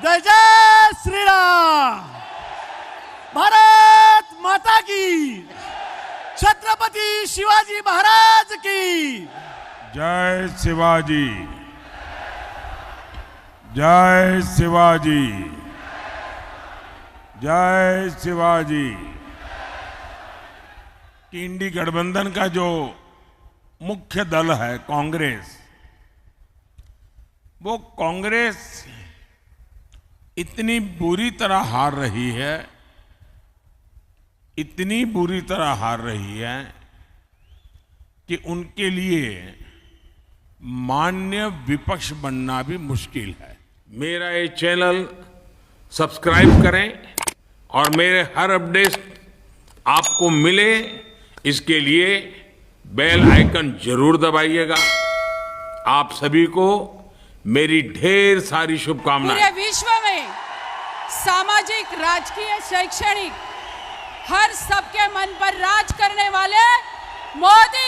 जय जय श्री राम। भारत माता की, छत्रपति शिवाजी महाराज की जय शिवाजी, जय शिवाजी, जय शिवाजी। कि इंडी गठबंधन का जो मुख्य दल है कांग्रेस, वो कांग्रेस इतनी बुरी तरह हार रही है, इतनी बुरी तरह हार रही है कि उनके लिए मान्य विपक्ष बनना भी मुश्किल है। मेरा ये चैनल सब्सक्राइब करें और मेरे हर अपडेट आपको मिले, इसके लिए बेल आइकन जरूर दबाइएगा। आप सभी को मेरी ढेर सारी शुभकामनाएं। पूरे विश्व में सामाजिक, राजकीय, शैक्षणिक हर सबके मन पर राज करने वाले मोदी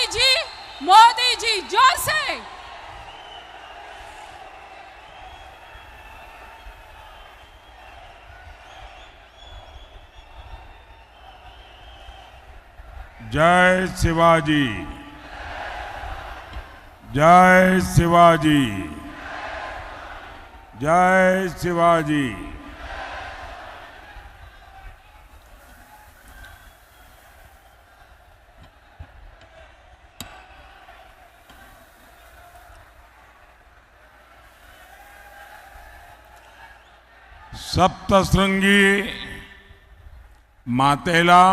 जी जोर से जय शिवाजी, जय शिवाजी, जय शिवाजी। सप्तशृंगी मातेला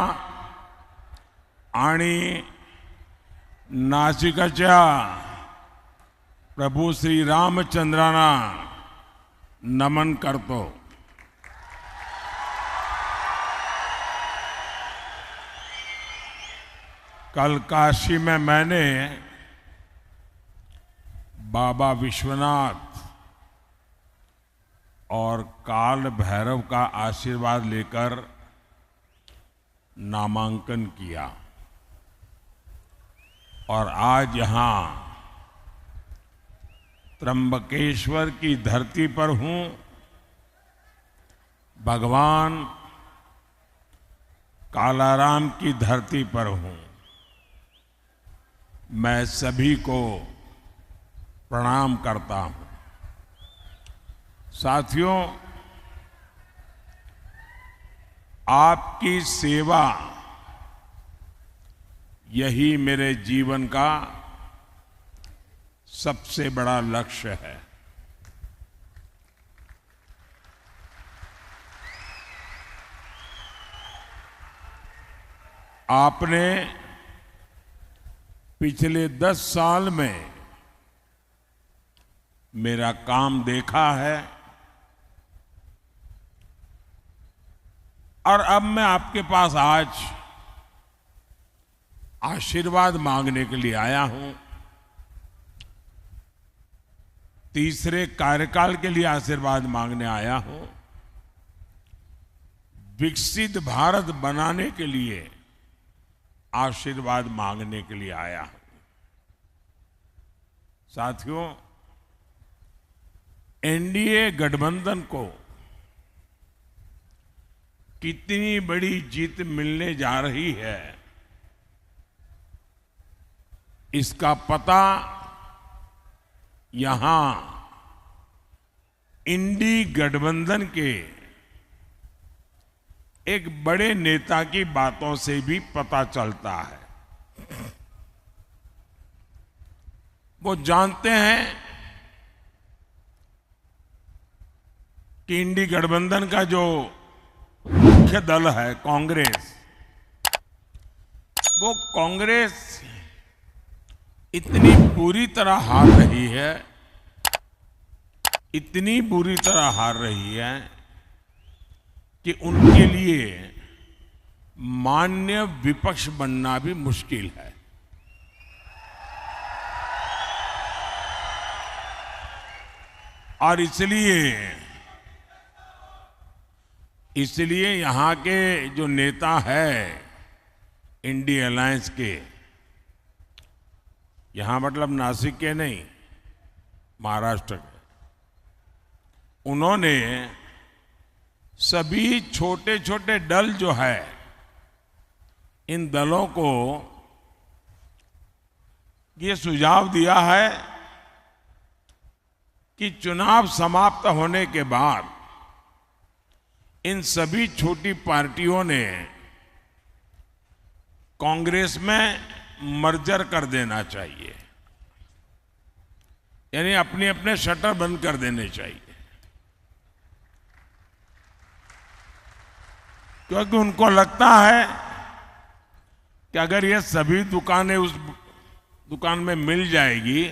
आणि नाशिकच्या प्रभू श्री रामचंद्रांना नमन करतो। कल काशी में मैंने बाबा विश्वनाथ और काल भैरव का आशीर्वाद लेकर नामांकन किया और आज यहां त्र्यंबकेश्वर की धरती पर हूं। भगवान कालाराम की धरती पर हूं। मैं सभी को प्रणाम करता हूं। साथियों, आपकी सेवा यही मेरे जीवन का सबसे बड़ा लक्ष्य है। आपने पिछले 10 साल में मेरा काम देखा है और अब मैं आपके पास आज आशीर्वाद मांगने के लिए आया हूं। तीसरे कार्यकाल के लिए आशीर्वाद मांगने आया हूं। विकसित भारत बनाने के लिए आशीर्वाद मांगने के लिए आया हूं। साथियों, एनडीए गठबंधन को कितनी बड़ी जीत मिलने जा रही है, इसका पता यहां इंडी गठबंधन के एक बड़े नेता की बातों से भी पता चलता है। वो जानते हैं कि इंडी गठबंधन का जो मुख्य दल है कांग्रेस, वो कांग्रेस इतनी बुरी तरह हार रही है, इतनी बुरी तरह हार रही है कि उनके लिए मान्य विपक्ष बनना भी मुश्किल है। और इसलिए यहां के जो नेता है इंडी अलायंस के, यहां मतलब नासिक के नहीं, महाराष्ट्र के, उन्होंने सभी छोटे छोटे दल जो है, इन दलों को ये सुझाव दिया है कि चुनाव समाप्त होने के बाद इन सभी छोटी पार्टियों ने कांग्रेस में मर्जर कर देना चाहिए, यानी अपने अपने शटर बंद कर देने चाहिए, क्योंकि उनको लगता है कि अगर ये सभी दुकानें उस दुकान में मिल जाएगी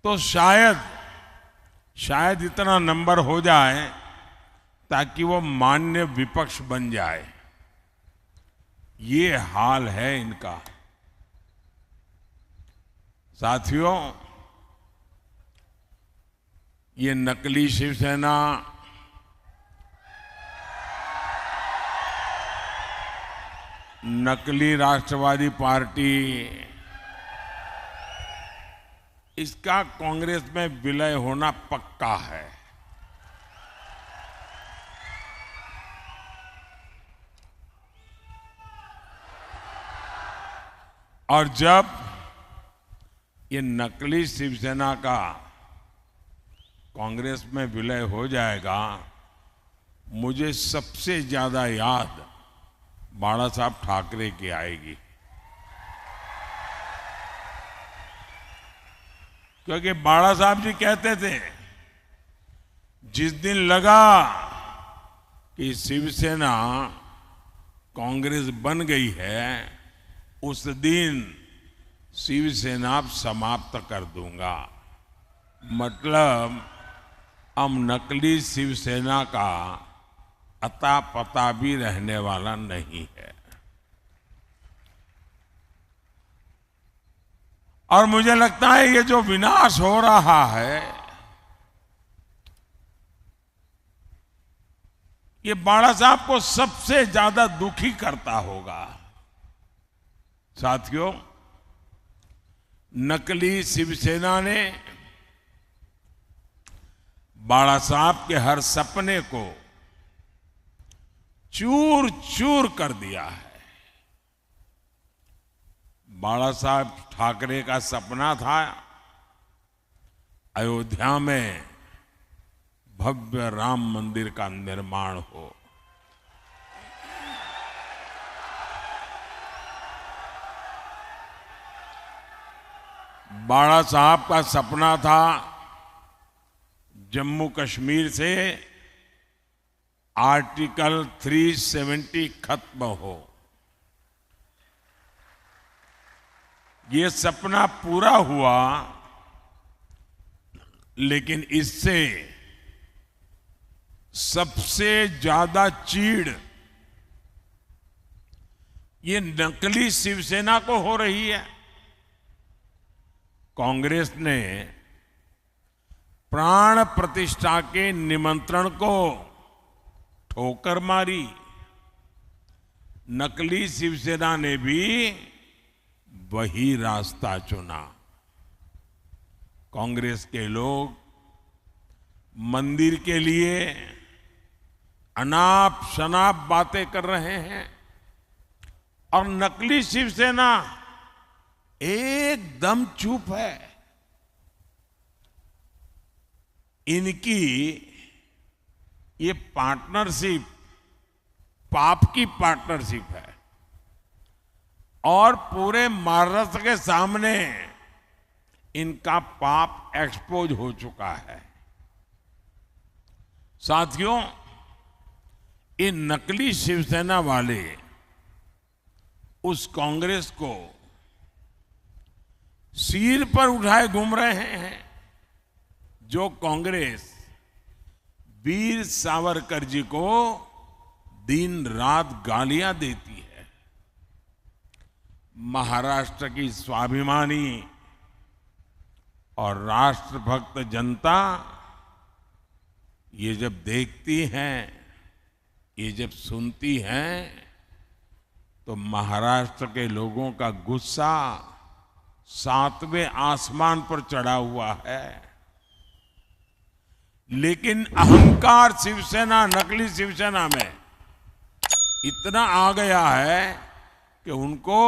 तो शायद इतना नंबर हो जाए ताकि वो मान्य विपक्ष बन जाए। ये हाल है इनका। साथियों, ये नकली शिवसेना, नकली राष्ट्रवादी पार्टी, इसका कांग्रेस में विलय होना पक्का है। और जब ये नकली शिवसेना का कांग्रेस में विलय हो जाएगा, मुझे सबसे ज्यादा याद बाला साहब ठाकरे की आएगी, क्योंकि बाला साहब जी कहते थे जिस दिन लगा कि शिवसेना कांग्रेस बन गई है, उस दिन शिवसेना समाप्त कर दूंगा। मतलब अब नकली शिवसेना का अता पता भी रहने वाला नहीं है। और मुझे लगता है ये जो विनाश हो रहा है, ये बाला साहब को सबसे ज्यादा दुखी करता होगा। साथियों, नकली शिवसेना ने बाला साहब के हर सपने को चूर चूर कर दिया है। बाला साहब ठाकरे का सपना था अयोध्या में भव्य राम मंदिर का निर्माण हो। बाला साहब का सपना था जम्मू कश्मीर से आर्टिकल 370 खत्म हो। ये सपना पूरा हुआ, लेकिन इससे सबसे ज्यादा चीड़ ये नकली शिवसेना को हो रही है। कांग्रेस ने प्राण प्रतिष्ठा के निमंत्रण को ठोकर मारी। नकली शिवसेना ने भी वही रास्ता चुना। कांग्रेस के लोग मंदिर के लिए अनाप शनाप बातें कर रहे हैं और नकली शिवसेना एकदम चुप है। इनकी ये पार्टनरशिप पाप की पार्टनरशिप है और पूरे महाराष्ट्र के सामने इनका पाप एक्सपोज हो चुका है। साथियों, ये नकली शिवसेना वाले उस कांग्रेस को सिर पर उठाए घूम रहे हैं जो कांग्रेस वीर सावरकर जी को दिन रात गालियां देती है। महाराष्ट्र की स्वाभिमानी और राष्ट्रभक्त जनता ये जब देखती हैं, ये जब सुनती हैं, तो महाराष्ट्र के लोगों का गुस्सा 7वें आसमान पर चढ़ा हुआ है। लेकिन अहंकार शिवसेना, नकली शिवसेना में इतना आ गया है कि उनको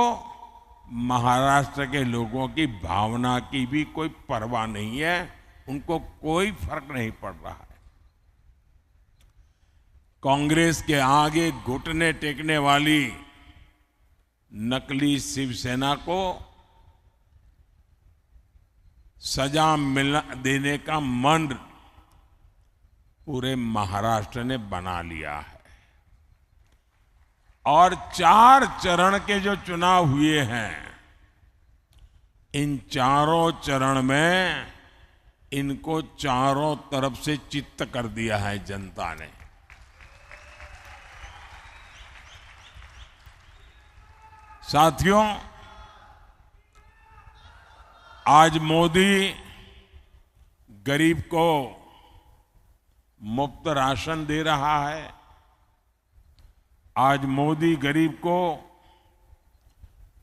महाराष्ट्र के लोगों की भावना की भी कोई परवाह नहीं है, उनको कोई फर्क नहीं पड़ रहा है। कांग्रेस के आगे घुटने टेकने वाली नकली शिवसेना को सजा मिलना देने का मन पूरे महाराष्ट्र ने बना लिया है। और 4 चरण के जो चुनाव हुए हैं, इन चारों चरण में इनको चारों तरफ से चित्त कर दिया है जनता ने। साथियों, आज मोदी गरीब को मुफ्त राशन दे रहा है। आज मोदी गरीब को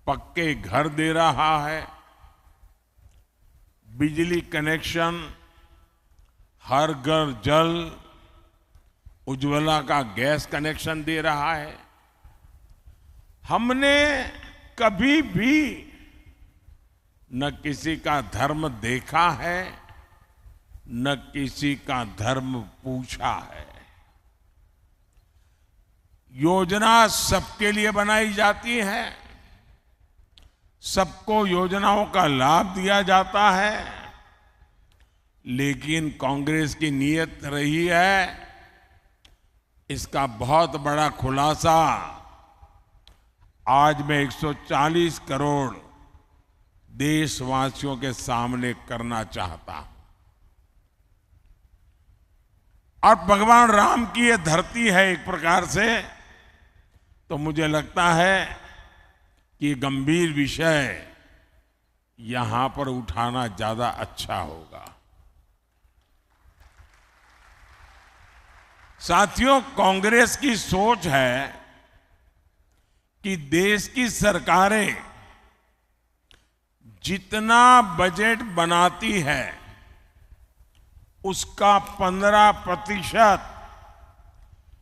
पक्के घर दे रहा है, बिजली कनेक्शन, हर घर जल, उज्ज्वला का गैस कनेक्शन दे रहा है। हमने कभी भी न किसी का धर्म देखा है, न किसी का धर्म पूछा है। योजना सबके लिए बनाई जाती है, सबको योजनाओं का लाभ दिया जाता है, लेकिन कांग्रेस की नीयत रही है, इसका बहुत बड़ा खुलासा आज मैं 140 करोड़ देशवासियों के सामने करना चाहता हूं। और भगवान राम की ये धरती है एक प्रकार से, तो मुझे लगता है कि गंभीर विषय यहां पर उठाना ज्यादा अच्छा होगा। साथियों, कांग्रेस की सोच है कि देश की सरकारें जितना बजट बनाती है उसका 15%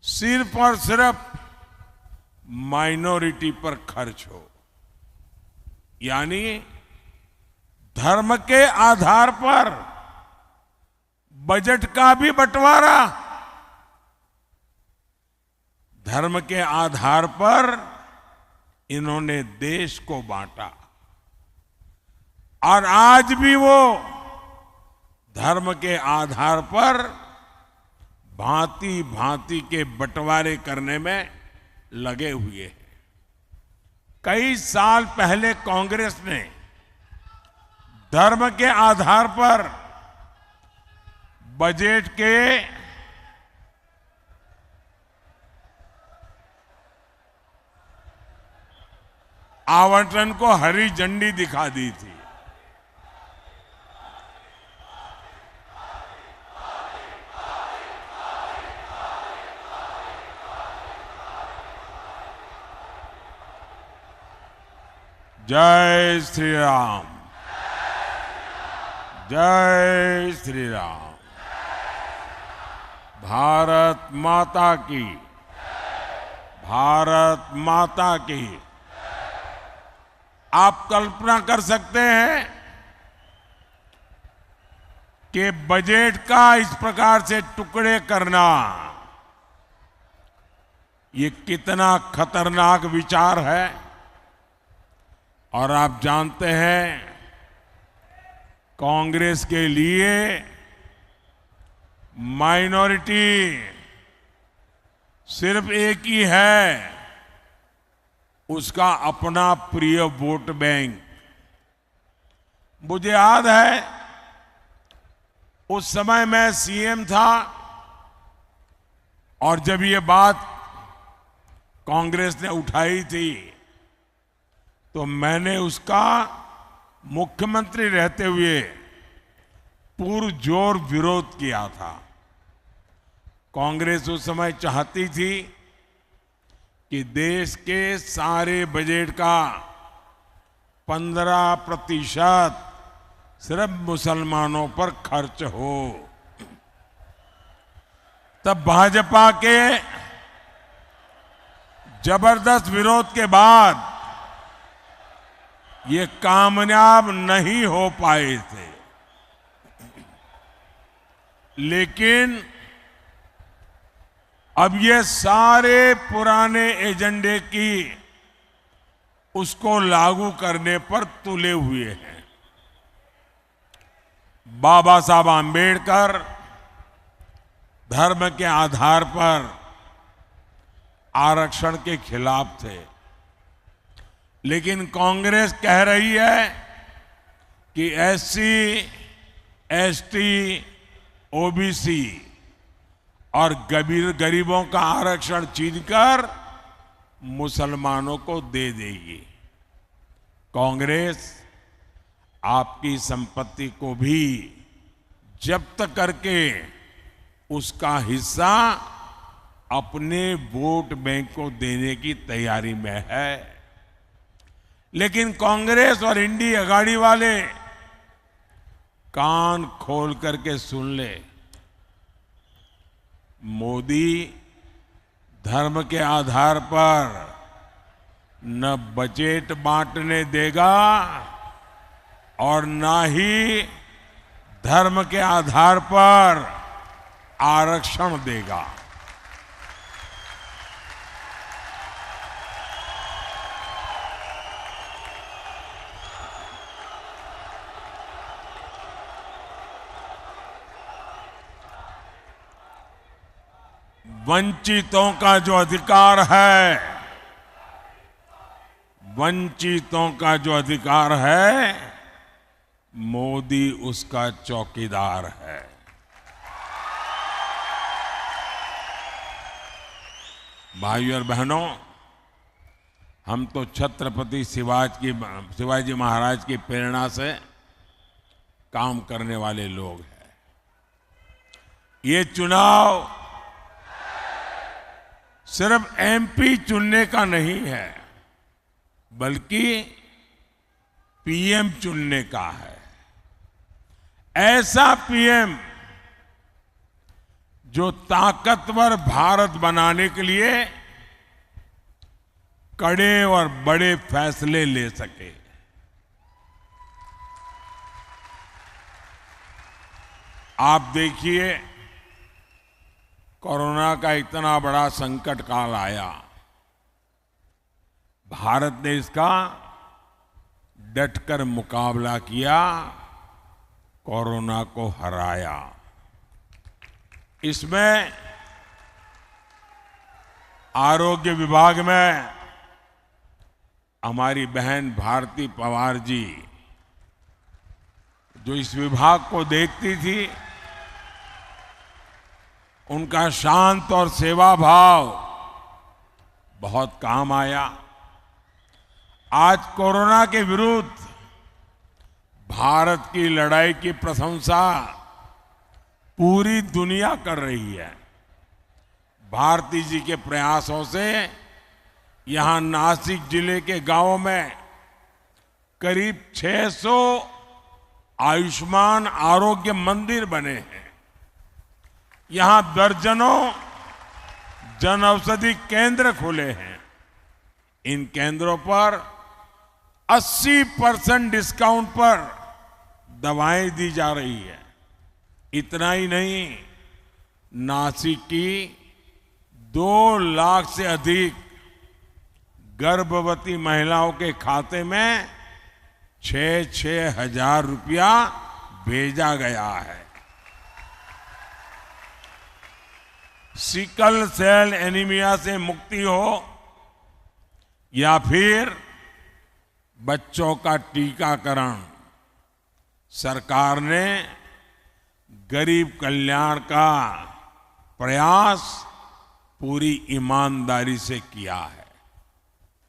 सिर्फ और सिर्फ माइनॉरिटी पर खर्च हो, यानी धर्म के आधार पर बजट का भी बंटवारा, धर्म के आधार पर इन्होंने देश को बांटा। और आज भी वो धर्म के आधार पर भांति भांति के बंटवारे करने में लगे हुए हैं। कई साल पहले कांग्रेस ने धर्म के आधार पर बजट के आवंटन को हरी झंडी दिखा दी थी। जय श्री राम, जय श्री राम। भारत माता की, भारत माता की। आप कल्पना कर सकते हैं कि बजट का इस प्रकार से टुकड़े करना ये कितना खतरनाक विचार है। और आप जानते हैं, कांग्रेस के लिए माइनॉरिटी सिर्फ एक ही है, उसका अपना प्रिय वोट बैंक। मुझे याद है, उस समय मैं सीएम था और जब ये बात कांग्रेस ने उठाई थी तो मैंने उसका मुख्यमंत्री रहते हुए पुरजोर विरोध किया था। कांग्रेस उस समय चाहती थी कि देश के सारे बजट का 15% सिर्फ मुसलमानों पर खर्च हो। तब भाजपा के जबरदस्त विरोध के बाद ये कामयाब नहीं हो पाए थे। लेकिन अब ये सारे पुराने एजेंडे की उसको लागू करने पर तुले हुए हैं। बाबा साहब आम्बेडकर धर्म के आधार पर आरक्षण के खिलाफ थे, लेकिन कांग्रेस कह रही है कि एससी, एसटी, ओबीसी और गरीबों का आरक्षण छीनकर मुसलमानों को दे देगी। कांग्रेस आपकी संपत्ति को भी जब्त करके उसका हिस्सा अपने वोट बैंक को देने की तैयारी में है। लेकिन कांग्रेस और इंडी अगाड़ी वाले कान खोल करके सुन ले, मोदी धर्म के आधार पर न बजट बांटने देगा और न ही धर्म के आधार पर आरक्षण देगा। वंचितों का जो अधिकार है, वंचितों का जो अधिकार है, मोदी उसका चौकीदार है। भाइयों और बहनों, हम तो छत्रपति शिवाजी महाराज की प्रेरणा से काम करने वाले लोग हैं। ये चुनाव सिर्फ एमपी चुनने का नहीं है, बल्कि पीएम चुनने का है। ऐसा पीएम जो ताकतवर भारत बनाने के लिए कड़े और बड़े फैसले ले सके। आप देखिए, कोरोना का इतना बड़ा संकट काल आया, भारत ने इसका डटकर मुकाबला किया, कोरोना को हराया। इसमें आरोग्य विभाग में हमारी बहन भारती पवार जी, जो इस विभाग को देखती थी, उनका शांत और सेवा भाव बहुत काम आया। आज कोरोना के विरुद्ध भारत की लड़ाई की प्रशंसा पूरी दुनिया कर रही है। भारती जी के प्रयासों से यहां नासिक जिले के गांवों में करीब 600 आयुष्मान आरोग्य मंदिर बने हैं। यहां दर्जनों जन औषधि केंद्र खुले हैं। इन केंद्रों पर 80% डिस्काउंट पर दवाएं दी जा रही है। इतना ही नहीं, नासिक की 2 लाख से अधिक गर्भवती महिलाओं के खाते में 6-6 हजार रुपया भेजा गया है। सिकल सेल एनीमिया से मुक्ति हो या फिर बच्चों का टीकाकरण, सरकार ने गरीब कल्याण का प्रयास पूरी ईमानदारी से किया है।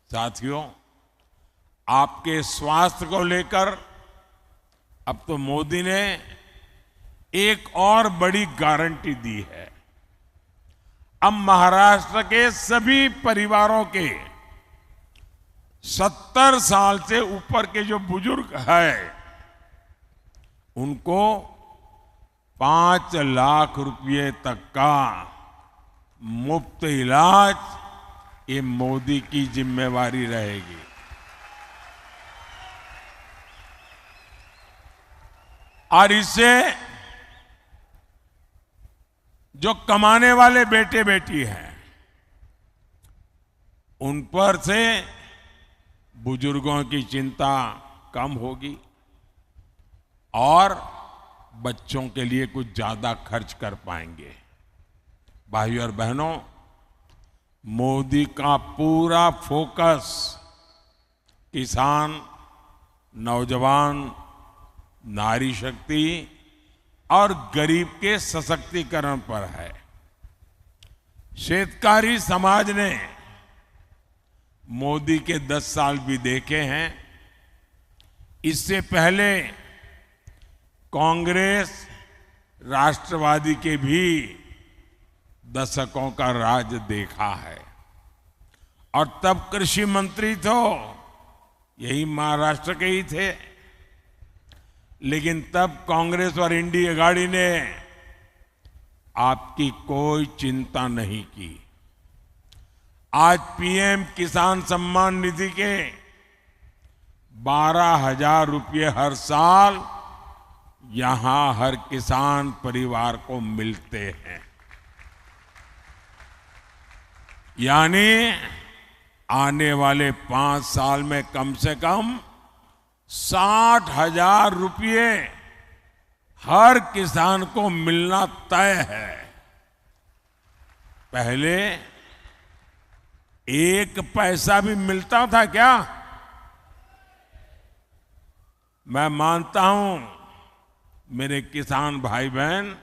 साथियों, आपके स्वास्थ्य को लेकर अब तो मोदी ने एक और बड़ी गारंटी दी है। अब महाराष्ट्र के सभी परिवारों के 70 साल से ऊपर के जो बुजुर्ग हैं, उनको 5 लाख रुपए तक का मुफ्त इलाज, ये मोदी की जिम्मेवारी रहेगी। और इससे जो कमाने वाले बेटे बेटी हैं, उन पर से बुजुर्गों की चिंता कम होगी और बच्चों के लिए कुछ ज्यादा खर्च कर पाएंगे। भाइयों और बहनों, मोदी का पूरा फोकस किसान, नौजवान, नारी शक्ति और गरीब के सशक्तिकरण पर है। शेतकारी समाज ने मोदी के 10 साल भी देखे हैं। इससे पहले कांग्रेस, राष्ट्रवादी के भी दशकों का राज देखा है। और तब कृषि मंत्री तो यही महाराष्ट्र के ही थे, लेकिन तब कांग्रेस और इंडिया गाड़ी ने आपकी कोई चिंता नहीं की। आज पीएम किसान सम्मान निधि के 12,000 रुपये हर साल यहां हर किसान परिवार को मिलते हैं। यानी आने वाले 5 साल में कम से कम 60,000 रुपये हर किसान को मिलना तय है। पहले 1 पैसा भी मिलता था क्या? मैं मानता हूं मेरे किसान भाई बहन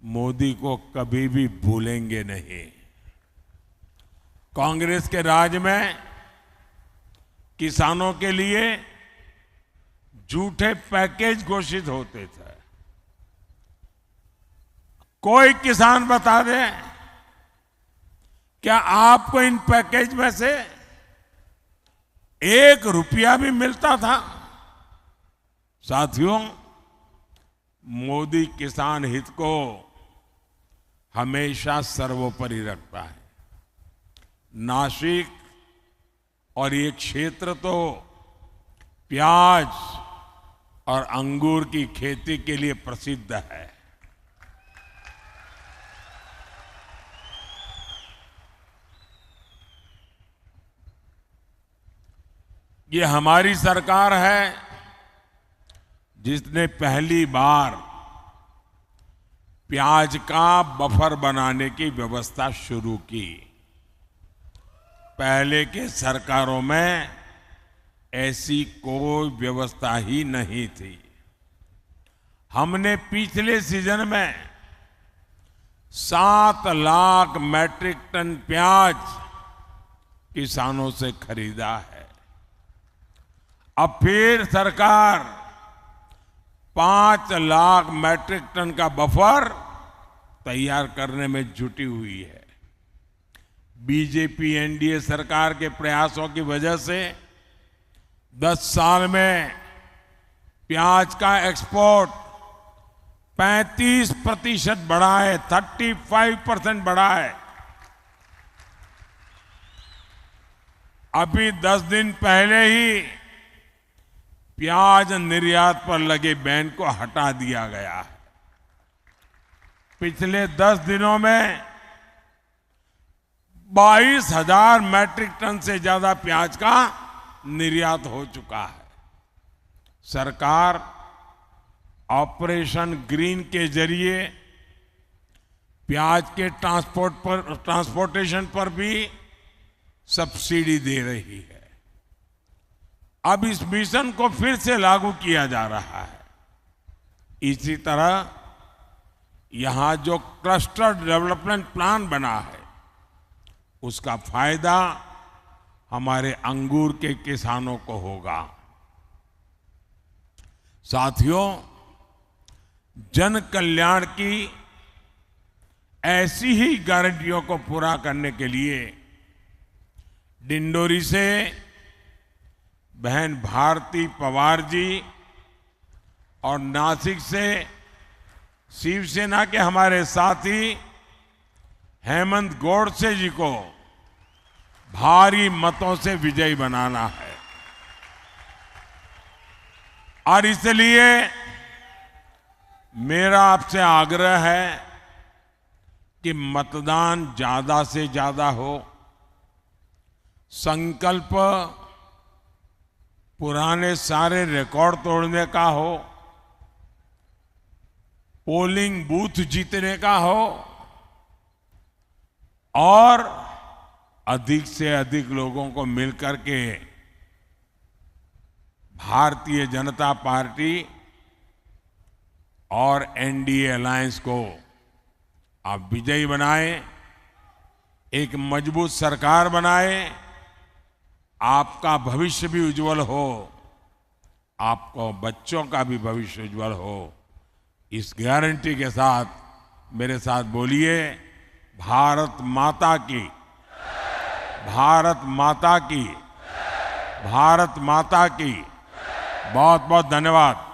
मोदी को कभी भी भूलेंगे नहीं। कांग्रेस के राज में किसानों के लिए झूठे पैकेज घोषित होते थे। कोई किसान बता दे, क्या आपको इन पैकेज में से 1 रुपया भी मिलता था? साथियों, मोदी किसान हित को हमेशा सर्वोपरि रखता है। नासिक और ये क्षेत्र तो प्याज और अंगूर की खेती के लिए प्रसिद्ध है। ये हमारी सरकार है जिसने पहली बार प्याज का बफर बनाने की व्यवस्था शुरू की। पहले के सरकारों में ऐसी कोई व्यवस्था ही नहीं थी। हमने पिछले सीजन में 7 लाख मैट्रिक टन प्याज किसानों से खरीदा है। अब फिर सरकार 5 लाख मैट्रिक टन का बफर तैयार करने में जुटी हुई है। बीजेपी एनडीए सरकार के प्रयासों की वजह से 10 साल में प्याज का एक्सपोर्ट 35% बढ़ा है, 35% बढ़ा है। अभी 10 दिन पहले ही प्याज निर्यात पर लगे बैन को हटा दिया गया है। पिछले 10 दिनों में 22,000 मैट्रिक टन से ज्यादा प्याज का निर्यात हो चुका है। सरकार ऑपरेशन ग्रीन के जरिए प्याज के ट्रांसपोर्टेशन पर भी सब्सिडी दे रही है। अब इस मिशन को फिर से लागू किया जा रहा है। इसी तरह यहां जो क्लस्टर डेवलपमेंट प्लान बना है, उसका फायदा हमारे अंगूर के किसानों को होगा। साथियों, जन कल्याण की ऐसी ही गारंटियों को पूरा करने के लिए डिंडोरी से बहन भारती पवार जी और नासिक से शिवसेना के हमारे साथी हेमंत गोडसे जी को भारी मतों से विजयी बनाना है। और इसलिए मेरा आपसे आग्रह है कि मतदान ज्यादा से ज्यादा हो। संकल्प पुराने सारे रिकॉर्ड तोड़ने का हो, पोलिंग बूथ जीतने का हो और अधिक से अधिक लोगों को मिलकर के भारतीय जनता पार्टी और एनडीए अलायंस को आप विजयी बनाएं, एक मजबूत सरकार बनाएं, आपका भविष्य भी उज्जवल हो, आपको बच्चों का भी भविष्य उज्जवल हो। इस गारंटी के साथ मेरे साथ बोलिए, भारत माता की, भारत माता की, भारत माता की। बहुत बहुत धन्यवाद।